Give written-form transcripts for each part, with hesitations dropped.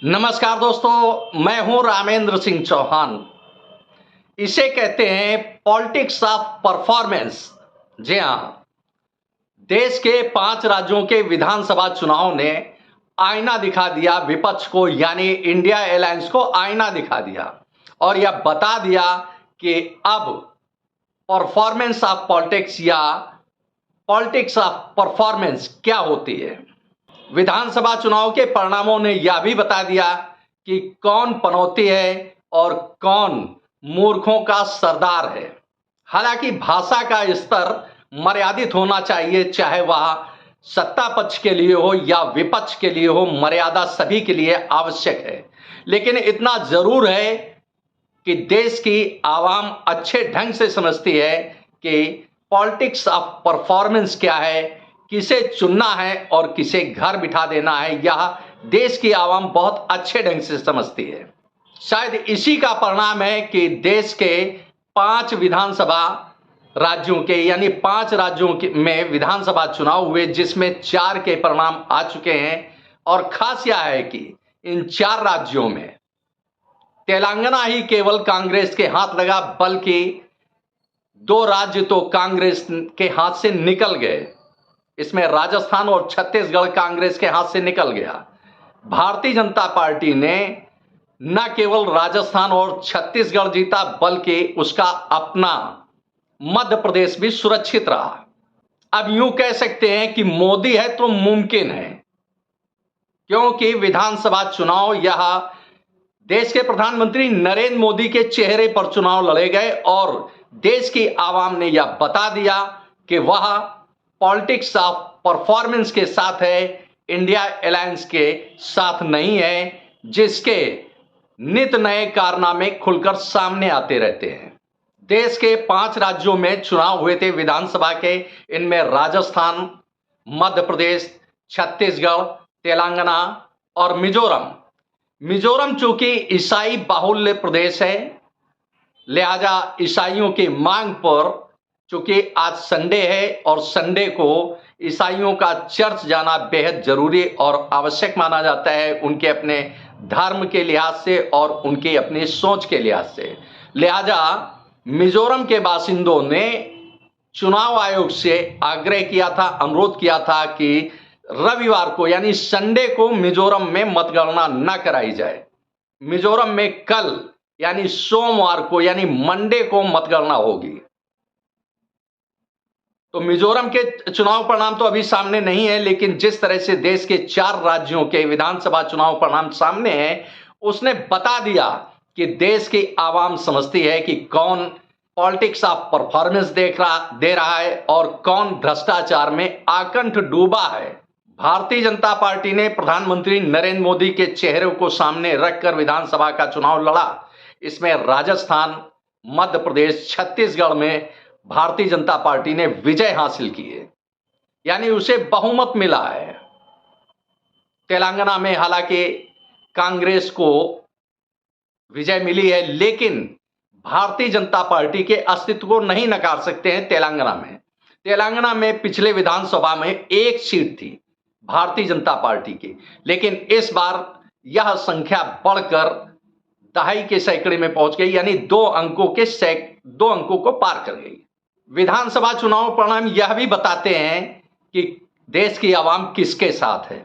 नमस्कार दोस्तों, मैं हूं रामेंद्र सिंह चौहान। इसे कहते हैं पॉलिटिक्स ऑफ परफॉर्मेंस। जी हां, देश के 5 राज्यों के विधानसभा चुनाव ने आईना दिखा दिया विपक्ष को, यानी इंडिया अलायंस को आईना दिखा दिया और यह बता दिया कि अब परफॉर्मेंस ऑफ पॉलिटिक्स या पॉलिटिक्स ऑफ परफॉर्मेंस क्या होती है। विधानसभा चुनाव के परिणामों ने यह भी बता दिया कि कौन पनौती है और कौन मूर्खों का सरदार है। हालांकि भाषा का स्तर मर्यादित होना चाहिए, चाहे वह सत्ता पक्ष के लिए हो या विपक्ष के लिए हो, मर्यादा सभी के लिए आवश्यक है। लेकिन इतना जरूर है कि देश की आवाम अच्छे ढंग से समझती है कि पॉलिटिक्स ऑफ परफॉर्मेंस क्या है, किसे चुनना है और किसे घर बिठा देना है, यह देश की आवाम बहुत अच्छे ढंग से समझती है। शायद इसी का परिणाम है कि देश के 5 विधानसभा राज्यों के, यानी 5 राज्यों में विधानसभा चुनाव हुए, जिसमें 4 के परिणाम आ चुके हैं। और खास यह है कि इन 4 राज्यों में तेलंगाना ही केवल कांग्रेस के हाथ लगा, बल्कि 2 राज्य तो कांग्रेस के हाथ से निकल गए। इसमें राजस्थान और छत्तीसगढ़ कांग्रेस के हाथ से निकल गया। भारतीय जनता पार्टी ने न केवल राजस्थान और छत्तीसगढ़ जीता, बल्कि उसका अपना मध्य प्रदेश भी सुरक्षित रहा। अब यूं कह सकते हैं कि मोदी है तो मुमकिन है, क्योंकि विधानसभा चुनाव यह देश के प्रधानमंत्री नरेंद्र मोदी के चेहरे पर चुनाव लड़े गए और देश की आवाम ने यह बता दिया कि वह पॉलिटिक्स ऑफ परफॉर्मेंस के साथ है, इंडिया अलायंस के साथ नहीं है, जिसके नित नए कारनामे खुलकर सामने आते रहते हैं। देश के 5 राज्यों में चुनाव हुए थे विधानसभा के। इनमें राजस्थान, मध्य प्रदेश, छत्तीसगढ़, तेलंगाना और मिजोरम। मिजोरम चूंकि ईसाई बाहुल्य प्रदेश है, लिहाजा ईसाइयों की मांग पर, चूंकि आज संडे है और संडे को ईसाइयों का चर्च जाना बेहद जरूरी और आवश्यक माना जाता है, उनके अपने धर्म के लिहाज से और उनकी अपनी सोच के लिहाज से। लिहाजा मिजोरम के बासिंदों ने चुनाव आयोग से आग्रह किया था, अनुरोध किया था कि रविवार को, यानी संडे को मिजोरम में मतगणना न कराई जाए। मिजोरम में कल, यानी सोमवार को, यानी मंडे को मतगणना होगी। तो मिजोरम के चुनाव परिणाम तो अभी सामने नहीं है, लेकिन जिस तरह से देश के 4 राज्यों के विधानसभा चुनाव परिणाम सामने है, उसने बता दिया कि देश की आवाम समझती है कि कौन पॉलिटिक्स ऑफ परफॉर्मेंस दे रहा है और कौन भ्रष्टाचार में आकंठ डूबा है। भारतीय जनता पार्टी ने प्रधानमंत्री नरेंद्र मोदी के चेहरे को सामने रखकर विधानसभा का चुनाव लड़ा। इसमें राजस्थान, मध्य प्रदेश, छत्तीसगढ़ में भारतीय जनता पार्टी ने विजय हासिल की है, यानी उसे बहुमत मिला है। तेलंगाना में हालांकि कांग्रेस को विजय मिली है, लेकिन भारतीय जनता पार्टी के अस्तित्व को नहीं नकार सकते हैं। तेलंगाना में पिछले विधानसभा में 1 सीट थी भारतीय जनता पार्टी की, लेकिन इस बार यह संख्या बढ़कर दहाई के सैकड़े में पहुंच गई, यानी 2 अंकों को पार कर गई। विधानसभा चुनाव परिणाम यह भी बताते हैं कि देश की आवाम किसके साथ है।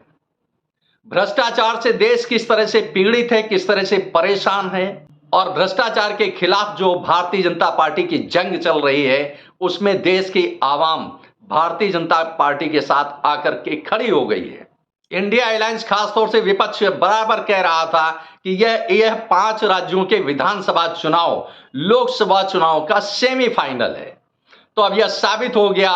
भ्रष्टाचार से देश किस तरह से पीड़ित है, किस तरह से परेशान है, और भ्रष्टाचार के खिलाफ जो भारतीय जनता पार्टी की जंग चल रही है, उसमें देश की आवाम भारतीय जनता पार्टी के साथ आकर के खड़ी हो गई है। इंडिया अलायंस खासतौर से विपक्ष बराबर कह रहा था कि यह 5 राज्यों के विधानसभा चुनाव लोकसभा चुनाव का सेमीफाइनल है। तो अब यह साबित हो गया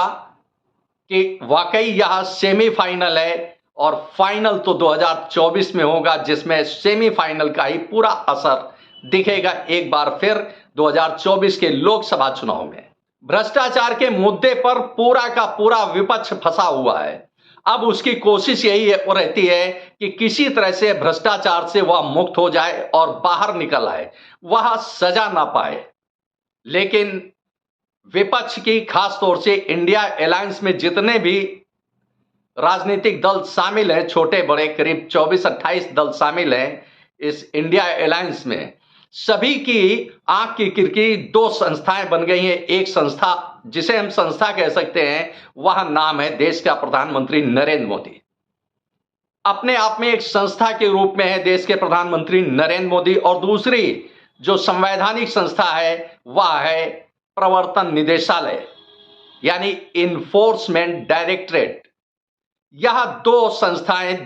कि वाकई यह सेमीफाइनल है और फाइनल तो 2024 में होगा, जिसमें सेमीफाइनल का ही पूरा असर दिखेगा एक बार फिर 2024 के लोकसभा चुनाव में। भ्रष्टाचार के मुद्दे पर पूरा का पूरा विपक्ष फंसा हुआ है। अब उसकी कोशिश यही रहती है कि किसी तरह से भ्रष्टाचार से वह मुक्त हो जाए और बाहर निकल आए, वह सजा ना पाए। लेकिन विपक्ष की, खासतौर से इंडिया अलायंस में जितने भी राजनीतिक दल शामिल हैं, छोटे बड़े करीब 24-28 दल शामिल हैं इस इंडिया अलायंस में। सभी की आंख की किरकिरी दो संस्थाएं बन गई हैं। एक संस्था जिसे हम संस्था कह सकते हैं, वह नाम है देश का प्रधानमंत्री नरेंद्र मोदी। अपने आप में एक संस्था के रूप में है देश के प्रधानमंत्री नरेंद्र मोदी। और दूसरी जो संवैधानिक संस्था है वह है प्रवर्तन निदेशालय, यानी इन्फोर्समेंट डायरेक्टरेट। यह दो संस्थाएं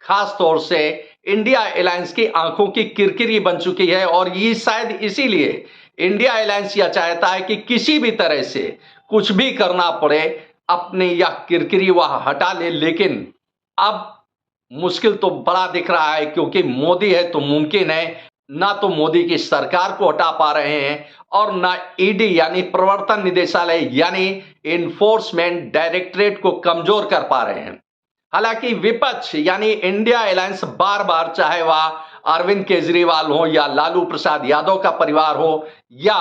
खास तौर से इंडिया अलायंस की आंखों की किरकिरी बन चुकी है। और ये शायद इसीलिए इंडिया अलायंस यह चाहता है कि किसी भी तरह से कुछ भी करना पड़े, अपनी यह किरकिरी वह हटा ले। लेकिन अब मुश्किल तो बड़ा दिख रहा है, क्योंकि मोदी है तो मुमकिन है। ना तो मोदी की सरकार को हटा पा रहे हैं और ना ईडी यानी प्रवर्तन निदेशालय यानी इन्फोर्समेंट डायरेक्टरेट को कमजोर कर पा रहे हैं। हालांकि विपक्ष यानी इंडिया अलायंस बार बार, चाहे वह अरविंद केजरीवाल हो या लालू प्रसाद यादव का परिवार हो या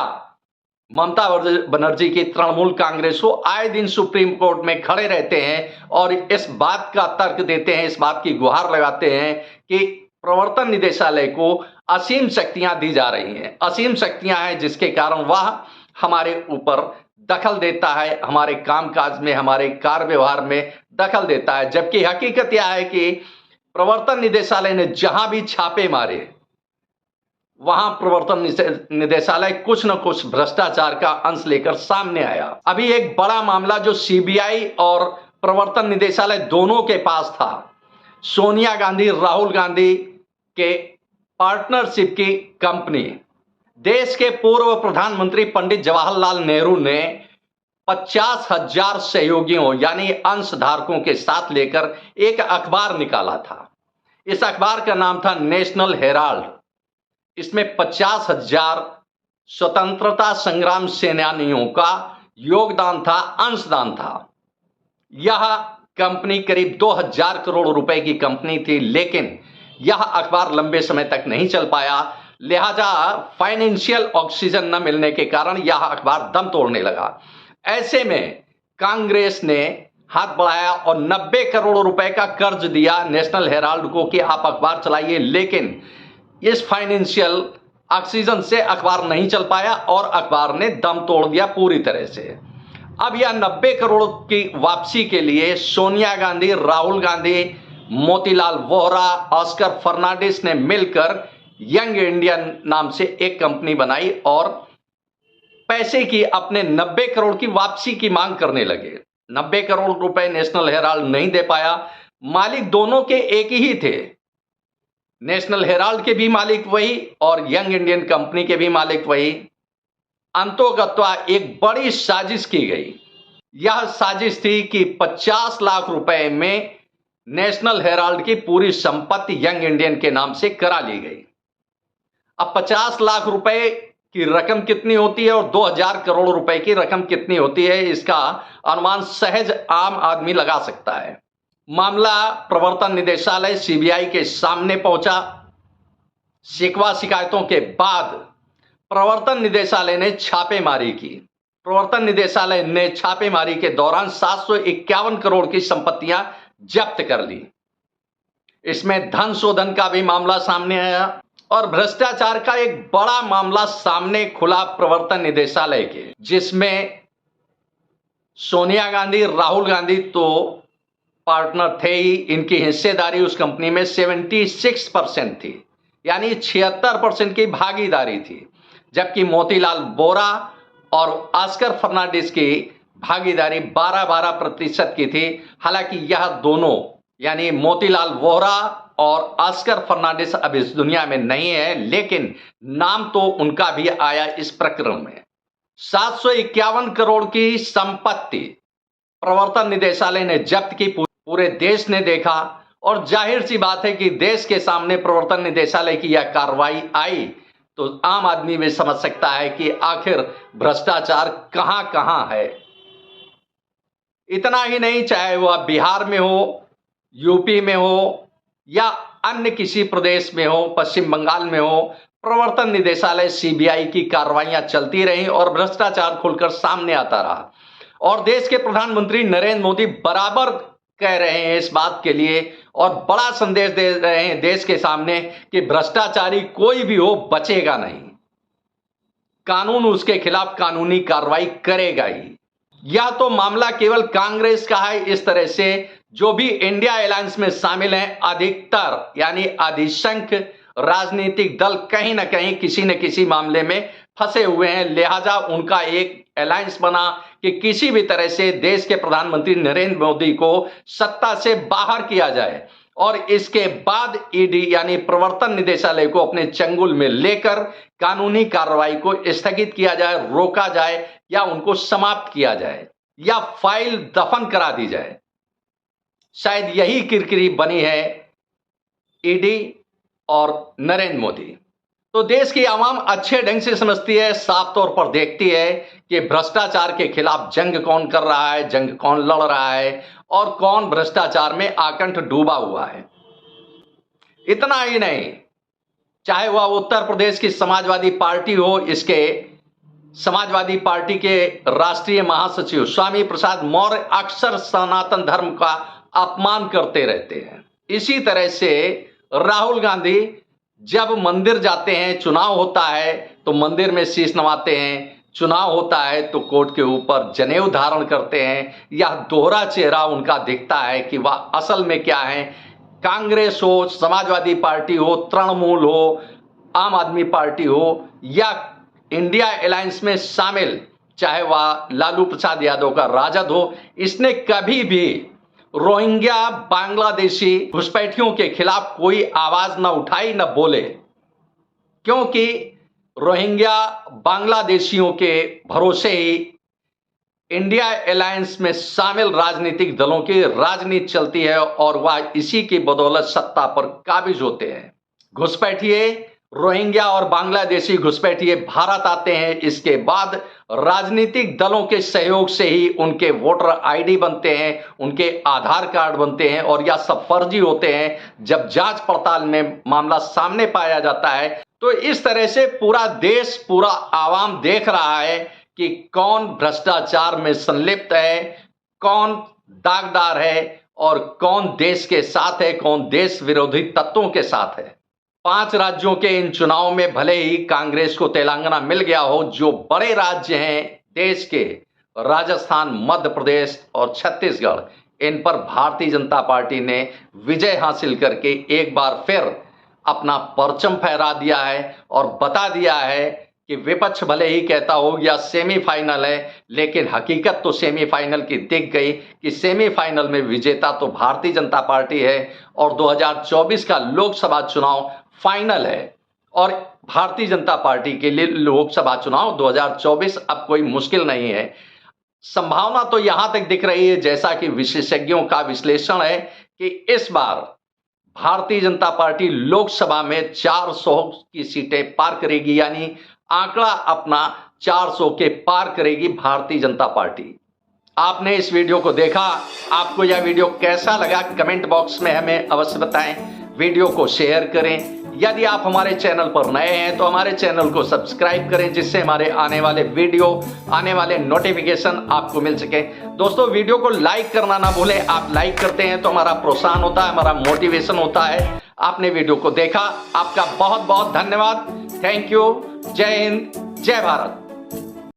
ममता बनर्जी की तृणमूल कांग्रेस हो, आए दिन सुप्रीम कोर्ट में खड़े रहते हैं और इस बात का तर्क देते हैं, इस बात की गुहार लगाते हैं कि प्रवर्तन निदेशालय को असीम शक्तियां दी जा रही हैं। असीम शक्तियां हैं जिसके कारण वह हमारे ऊपर दखल देता है, हमारे कामकाज में, हमारे कार्य व्यवहार में दखल देता है। जबकि हकीकत यह है कि प्रवर्तन निदेशालय ने जहां भी छापे मारे, वहां प्रवर्तन निदेशालय कुछ न कुछ भ्रष्टाचार का अंश लेकर सामने आया। अभी एक बड़ा मामला जो सीबीआई और प्रवर्तन निदेशालय दोनों के पास था, सोनिया गांधी राहुल गांधी के पार्टनरशिप की कंपनी, देश के पूर्व प्रधानमंत्री पंडित जवाहरलाल नेहरू ने 50,000 सहयोगियों यानी अंशधारकों के साथ लेकर एक अखबार निकाला था। इस अखबार का नाम था नेशनल हेराल्ड। इसमें 50,000 स्वतंत्रता संग्राम सेनानियों का योगदान था, अंशदान था। यह कंपनी करीब 2,000 करोड़ रुपए की कंपनी थी, लेकिन यह अखबार लंबे समय तक नहीं चल पाया। लिहाजा फाइनेंशियल ऑक्सीजन न मिलने के कारण यह अखबार दम तोड़ने लगा। ऐसे में कांग्रेस ने हाथ बढ़ाया और 90 करोड़ रुपए का कर्ज दिया नेशनल हेराल्ड को कि आप अखबार चलाइए। लेकिन इस फाइनेंशियल ऑक्सीजन से अखबार नहीं चल पाया और अखबार ने दम तोड़ दिया पूरी तरह से। अब यह 90 करोड़ की वापसी के लिए सोनिया गांधी, राहुल गांधी, मोतीलाल वोहरा, ऑस्कर फर्नांडिस ने मिलकर यंग इंडियन नाम से एक कंपनी बनाई और पैसे की अपने 90 करोड़ की वापसी की मांग करने लगे। 90 करोड़ रुपए नेशनल हेराल्ड नहीं दे पाया। मालिक दोनों के एक ही थे, नेशनल हेराल्ड के भी मालिक वही और यंग इंडियन कंपनी के भी मालिक वही। अंतोगत्वा एक बड़ी साजिश की गई। यह साजिश थी कि 50 लाख रुपए में नेशनल हेराल्ड की पूरी संपत्ति यंग इंडियन के नाम से करा ली गई। अब 50 लाख रुपए की रकम कितनी होती है और 2,000 करोड़ रुपए की रकम कितनी होती है, इसका अनुमान सहज आम आदमी लगा सकता है। मामला प्रवर्तन निदेशालय सीबीआई के सामने पहुंचा। शिकवा शिकायतों के बाद प्रवर्तन निदेशालय ने छापेमारी की। प्रवर्तन निदेशालय ने छापेमारी के दौरान 751 करोड़ की संपत्तियां जब्त कर ली। इसमें धन शोधन का भी मामला सामने आया और भ्रष्टाचार का एक बड़ा मामला सामने खुला प्रवर्तन निदेशालय के, जिसमें सोनिया गांधी, राहुल गांधी तो पार्टनर थे ही। इनकी हिस्सेदारी उस कंपनी में 76% थी, यानी 76% की भागीदारी थी। जबकि मोतीलाल वोरा और ऑस्कर फर्नांडिस की भागीदारी 12-12% की थी। हालांकि यह दोनों यानी मोतीलाल वोरा और ऑस्कर फर्नांडिस अब इस दुनिया में नहीं है, लेकिन नाम तो उनका भी आया इस प्रकरण में। 751 करोड़ की संपत्ति प्रवर्तन निदेशालय ने जब्त की, पूरे देश ने देखा। और जाहिर सी बात है कि देश के सामने प्रवर्तन निदेशालय की यह कार्रवाई आई तो आम आदमी भी समझ सकता है कि आखिर भ्रष्टाचार कहां कहां है। इतना ही नहीं, चाहे वह बिहार में हो, यूपी में हो या अन्य किसी प्रदेश में हो, पश्चिम बंगाल में हो, प्रवर्तन निदेशालय सीबीआई की कार्रवाइयां चलती रहीं और भ्रष्टाचार खुलकर सामने आता रहा। और देश के प्रधानमंत्री नरेंद्र मोदी बराबर कह रहे हैं इस बात के लिए और बड़ा संदेश दे रहे हैं देश के सामने कि भ्रष्टाचारी कोई भी हो बचेगा नहीं, कानून उसके खिलाफ कानूनी कार्रवाई करेगा ही। यह तो मामला केवल कांग्रेस का है। इस तरह से जो भी इंडिया अलायंस में शामिल हैं, अधिकतर यानी अधिसंख्य राजनीतिक दल कहीं ना कहीं किसी न किसी मामले में फंसे हुए हैं। लिहाजा उनका एक अलायंस बना कि किसी भी तरह से देश के प्रधानमंत्री नरेंद्र मोदी को सत्ता से बाहर किया जाए और इसके बाद ईडी यानी प्रवर्तन निदेशालय को अपने चंगुल में लेकर कानूनी कार्रवाई को स्थगित किया जाए, रोका जाए या उनको समाप्त किया जाए या फाइल दफन करा दी जाए। शायद यही किरकिरी बनी है ईडी और नरेंद्र मोदी। तो देश की आवाम अच्छे ढंग से समझती है, साफ तौर पर देखती है कि भ्रष्टाचार के खिलाफ जंग कौन कर रहा है, जंग कौन लड़ रहा है और कौन भ्रष्टाचार में आकंठ डूबा हुआ है। इतना ही नहीं, चाहे वह उत्तर प्रदेश की समाजवादी पार्टी हो, इसके समाजवादी पार्टी के राष्ट्रीय महासचिव स्वामी प्रसाद मौर्य अक्सर सनातन धर्म का अपमान करते रहते हैं। इसी तरह से राहुल गांधी जब मंदिर जाते हैं, चुनाव होता है तो मंदिर में शीश नवाते हैं, चुनाव होता है तो कोर्ट के ऊपर जनेऊ धारण करते हैं। यह दोहरा चेहरा उनका दिखता है कि वह असल में क्या है। कांग्रेस हो, समाजवादी पार्टी हो, तृणमूल हो, आम आदमी पार्टी हो या इंडिया अलायंस में शामिल चाहे वह लालू प्रसाद यादव का राजद हो, इसने कभी भी रोहिंग्या बांग्लादेशी घुसपैठियों के खिलाफ कोई आवाज न उठाई न बोले, क्योंकि रोहिंग्या बांग्लादेशियों के भरोसे ही इंडिया अलायंस में शामिल राजनीतिक दलों की राजनीति चलती है और वह इसी की बदौलत सत्ता पर काबिज होते हैं। घुसपैठिए रोहिंग्या और बांग्लादेशी घुसपैठिए भारत आते हैं, इसके बाद राजनीतिक दलों के सहयोग से ही उनके वोटर आईडी बनते हैं, उनके आधार कार्ड बनते हैं और यह सब फर्जी होते हैं। जब जांच पड़ताल में मामला सामने पाया जाता है तो इस तरह से पूरा देश, पूरा आवाम देख रहा है कि कौन भ्रष्टाचार में संलिप्त है, कौन दागदार है और कौन देश के साथ है, कौन देश विरोधी तत्वों के साथ है। 5 राज्यों के इन चुनाव में भले ही कांग्रेस को तेलंगाना मिल गया हो, जो बड़े राज्य हैं देश के, राजस्थान, मध्य प्रदेश और छत्तीसगढ़, इन पर भारतीय जनता पार्टी ने विजय हासिल करके एक बार फिर अपना परचम फहरा दिया है और बता दिया है कि विपक्ष भले ही कहता हो या सेमीफाइनल है, लेकिन हकीकत तो सेमीफाइनल की दिख गई कि सेमीफाइनल में विजेता तो भारतीय जनता पार्टी है और 2024 का लोकसभा चुनाव फाइनल है और भारतीय जनता पार्टी के लिए लोकसभा चुनाव 2024 अब कोई मुश्किल नहीं है। संभावना तो यहां तक दिख रही है, जैसा कि विशेषज्ञों का विश्लेषण है, कि इस बार भारतीय जनता पार्टी लोकसभा में 400 की सीटें पार करेगी, यानी आंकड़ा अपना 400 के पार करेगी भारतीय जनता पार्टी। आपने इस वीडियो को देखा, आपको यह वीडियो कैसा लगा कमेंट बॉक्स में हमें अवश्य बताएं। वीडियो को शेयर करें। यदि आप हमारे चैनल पर नए हैं तो हमारे चैनल को सब्सक्राइब करें, जिससे हमारे आने वाले वीडियो, आने वाले नोटिफिकेशन आपको मिल सके। दोस्तों, वीडियो को लाइक करना ना भूलें। आप लाइक करते हैं तो हमारा प्रोत्साहन होता है, हमारा मोटिवेशन होता है। आपने वीडियो को देखा, आपका बहुत बहुत धन्यवाद। Thank you. जय हिंद, जय भारत।